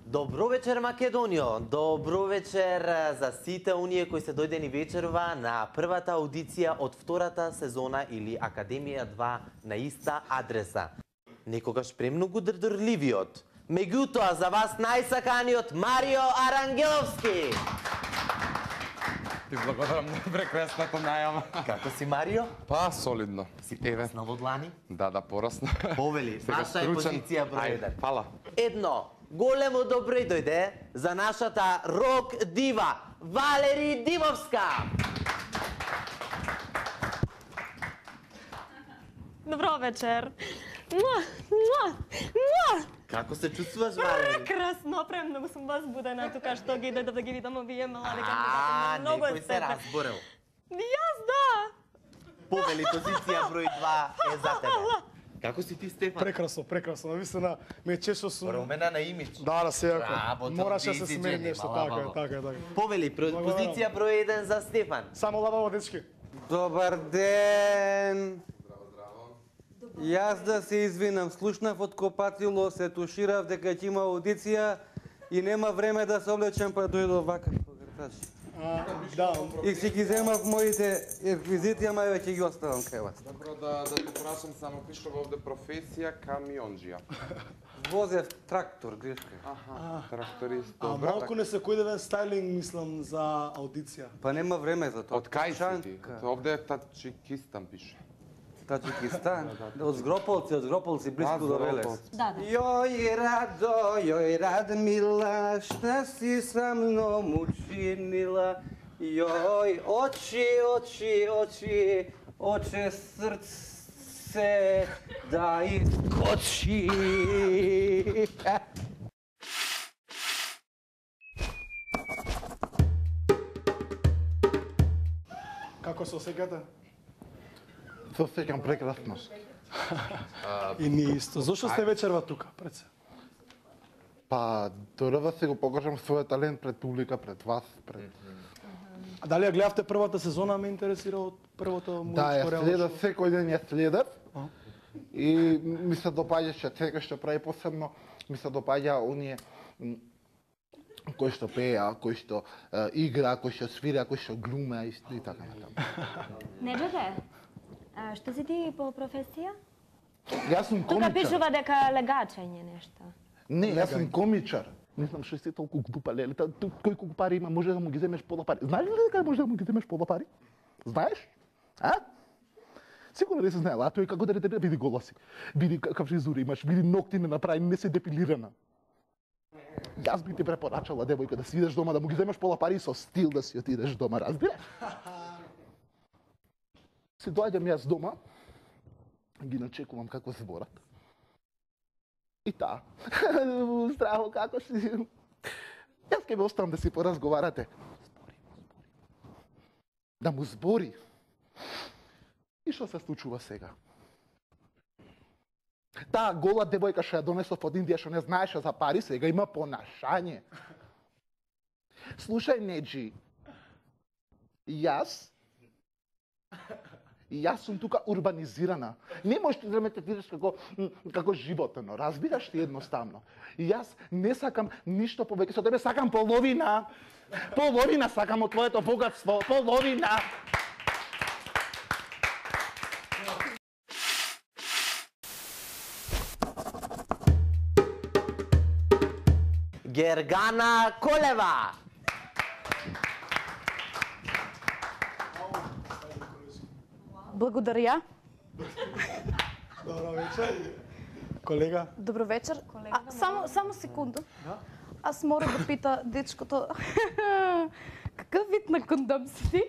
Добро вечер, Македонио! Добро вечер за сите оние кои се дојдени вечерва на првата аудиција од втората сезона или Академија 2 на иста адреса. Некогаш премногу дрдрливиот, меѓутоа за вас најсаканиот Марио Арангеловски! Ти благодарам на прекрасната најава. Како си, Марио? Па, солидно. Си пораснал во длани? Да, порасна. Повели, наша е позиција број 1. Фала. Едно, големо добро дојде за нашата рок дива, Валери Димовска! Добро вечер. Како се чувствуваш, Валери? Прекрасно, премногу сум возбудена тука што ги дојдов да ги видам овие млади кандидати. Многу Некој се разборел. Јас да. Повели, позиција број 2 е за тебе. Како си ти, Стефан? Прекрасно, навистина ме чешо сум. Промена на имидж. Да, секако. Браво, Мораше да се ти си смени джени, нешто, браво. така е. Повели, позиција број 1 за Стефан. Само лабаво, дечки. Добар ден! Јас да се извинам, слушнав од Копатило, се туширав дека ќе има аудиција и нема време да се облечам, па дојдов вака погртач. Да. И си ги земав моите реквизити, ама ја ќе ги оставам кај вас. Добро да те прашам само пишува овде професија камионџија. Возев трактор, грешка. Аха, тракторист. А Добро. малку несекојдевен стайлинг мислам за аудиција. Па нема време за тоа. Од кај си ти? Шанка. Овде Таджикистан пише. Таджикистан. Од Згрополци, близко до Велес. Да. Јој Радмила, шта си са мном учинила? Јој, очи, срце да искочи. Како се осеќате? Се осеќам прекрасно. И ние исто. Зошто сте вечерва тука, пред се? Па, дојдов да си го покажам својот талент пред публика, пред вас, пред... А дали ја гледавте првата сезона, ме интересира од првото Да, ја музичко следев, реалити? секој ден ја следев. И ми се допаѓаше секој што прави посебно, ми се допаѓа оние кои што пеа, кои што игра, кои што свира, кои што глуме и така натаму. Неđede, што си ти по професија? Јас сум Тука комичар. пишува дека легачење нешто. Не, јас сум комичар. Не знам што си толку глупа, леле. Кој колку пари има, може да му ги земеш пола пари. Знаеш ли дека може да му ги земеш пола пари? Знаеш? А? Сигурно не се знаела, а тој како да не види голоси. Види какав фризура имаш, види ногти не направи, не се депилирана. Јас би ти препорачала, девојка, да си идеш дома, да му ги земеш пола пари и со стил да си отидеш дома, разбираш? Се доаѓам јас дома, ги начекувам како зборат. И таа. Здраво, како си? Јас ќе ве оставам да си поразговарате. Да му збори. И што се случува сега? Таа гола девојка што ја донесов од Индија, што не знаеше за пари, сега има понашање. Слушај, Неджи, јас сум тука урбанизирана. Не можеш да ме третираш како животно, разбираш ли едноставно. Јас не сакам ништо повеќе со тебе, сакам половина. Половина сакам од твоето богатство, половина. Гергана Колева. Благодаря. Добро вечер. Колега. Добро вечер. Само секунду. Аз морам да пита дечкото. Какъв вид на кондом си ти?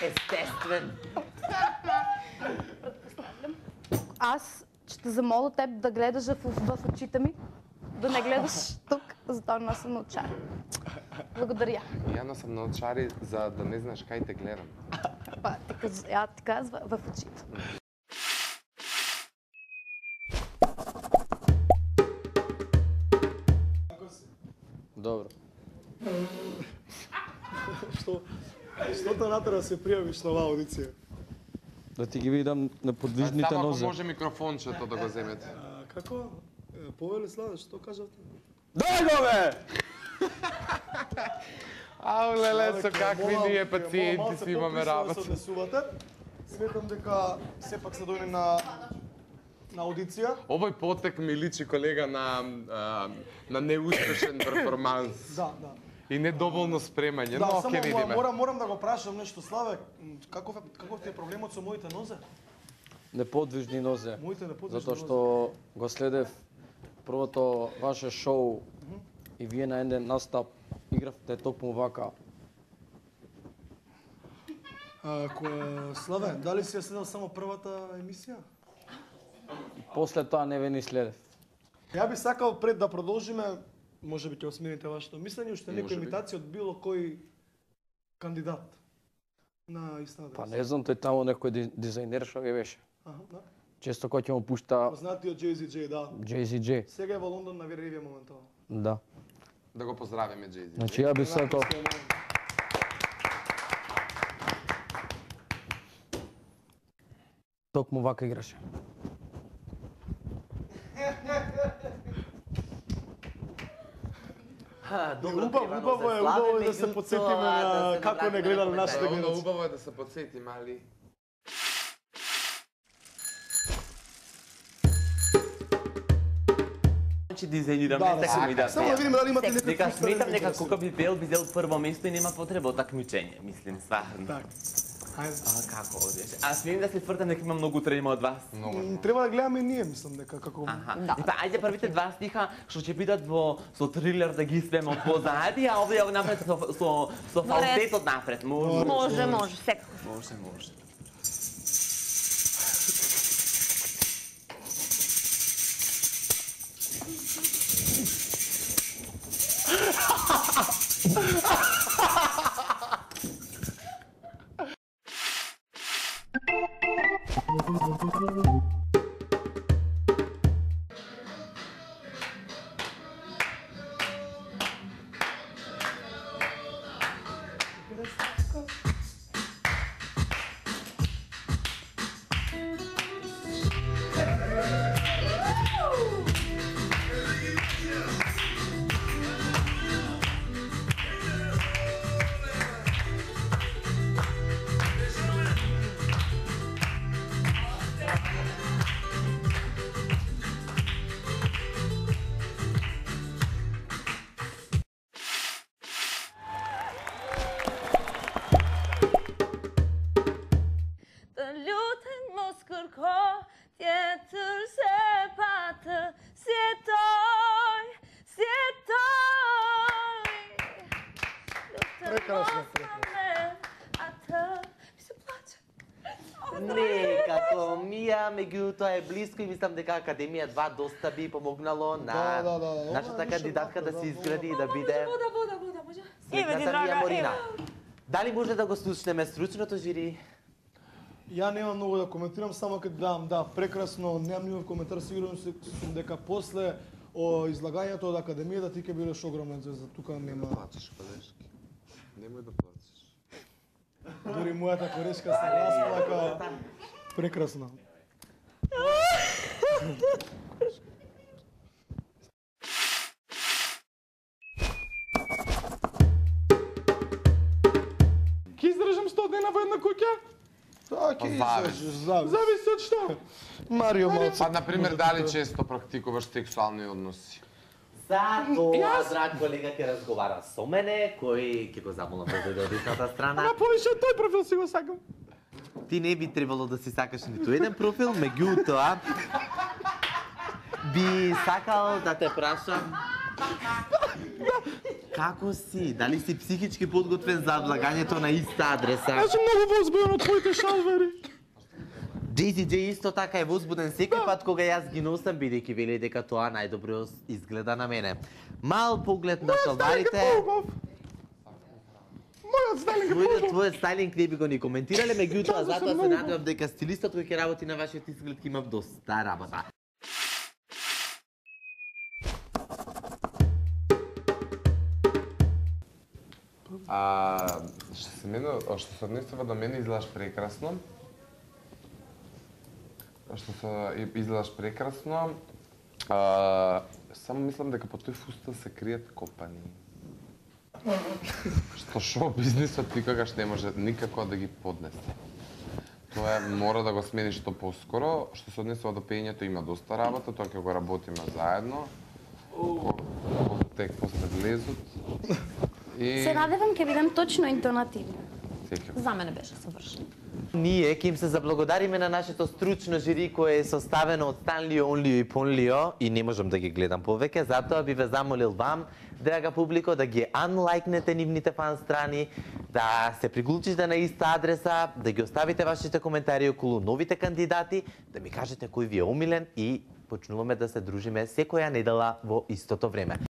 Естествен. Аз ще замоля теб да гледаш в очите ми. Да не гледаш тук, затоа носам научари. Благодаря. Ја носам научари за да не знаеш кај те гледам. Па, ја ти казва в очите. Добро. Што те натера да се пријавиш на оваа аудиција? Да ти ги видам на подвижните Само ако нозе. може микрофончето да го земете. Како? Повели следеш, што кажавте? Дај го бе! Ау, леле, со какви Молам, ние ќе пациенти малце си имаме поприсно да работа. се однесувате. Сметам дека сепак се дојде на аудиција. Овој потек ми личи, колега, на неуспешен перформанс Да, да. и недоволно спремање, но само ќе видиме. морам да го прашам нешто, Славе, каков ти е проблемот со моите нозе? Неподвижни нозе. Моите неподвижни Затоа што го следев првото ваше шоу и вие на еден настап игравте токму вака. Славе, дали си ја следел само првата емисија? После тоа не ве ни следев. Ја би сакал пред да продолжиме, може би ќе осмените вашето мислење, уште некоја имитација од било кој кандидат на иста адреса. Па не знам, тој таму некој дизајнер што ги беше. Аха, да. Често кога ќе му пушта Познатиот JZJ, да. JZJ. Сега е во Лондон на Виривија моментално. Да. Да го поздравиме, Джейзи. Значи ја би сакал токму вака играше. Убаво е да се подсетиме на како не гледале нашите Ono гледаци. убаво е да се подсетиме, али... Дизајнираме, Да, така ми да само да видиме дали имате некој Дека сметам дека кога би бил прво место и нема потреба од такмичење, мислим, стварно. Така. Хајде. Како одеш? А смеем да се тврдам дека има многу трема од вас. Треба да гледаме и ние, мислам дека како И па ајде првите два стиха што ќе бидат со трилер да ги свеме од позади, а овде ја напред со фалсетот напред. Може, секако. Може. Прекрасно. Не, како Мија, меѓутоа е блиско и мислам дека Академија 2 доста би помогнало на Да. нашата кандидатка да се изгради и да биде Вода, може? следната Мија Морина. Дали може да го слушнеме стручното жири? Ја немам многу да коментирам, само ќе дам, прекрасно, немам никаков коментар, сигурен сум дека после излагањето од Академијата ти ќе бидеш огромен звезда, тука нема. Плачеш, колешки. Немој да плачеш. Дури мојата корешка се расплака. Прекрасно. Ке издржам 100 дена во една куќа? Ќе Зависи. Зависи од што? Марио малце. Па, например, дали често практикуваш сексуални односи? За тоа, драг колега, ќе разговара со мене, кој ќе го замолам да дојде од истата страна. Повише тој профил си го сакам. Ти не би требало да си сакаш ниту еден профил, меѓутоа би сакал да те прашам како си? Дали си психички подготвен за влагањето на иста адреса? Јас сум многу возбуден од твоите шалвери. JZJ исто така е возбуден секој пат кога јас ги носам, бидејќи вели дека тоа најдобро изгледа на мене. Мал поглед на шалварите. Мојот стайлинг е Твојот стайлинг не би го ни коментирале, меѓутоа затоа се надевам дека стилистот кој ќе работи на вашиот изглед ќе има доста работа. Што се однесува до мене, изгледаш прекрасно. Што се изгледаш прекрасно. Само мислам дека по тој фустан се кријат копани. Што шоу бизнисот никогаш не може никако да ги поднесе. Тоа мора да го смени што поскоро. Што се однесува до пењето, има доста работа, тоа ќе го работиме заедно. Тек после влезот. И Се надевам ќе бидам точно интонативна. секој. За мене беше совршено. Ние ќе им се заблагодариме на нашето стручно жири кое е составено од Станлио, Онлио и Понлио и не можам да ги гледам повеќе, затоа би ве замолил вам, драга публико, да ги анлайкнете нивните фан страни, да се приклучите на иста адреса, да ги оставите вашите коментари околу новите кандидати, да ми кажете кој ви е омилен и почнуваме да се дружиме секоја недела во истото време.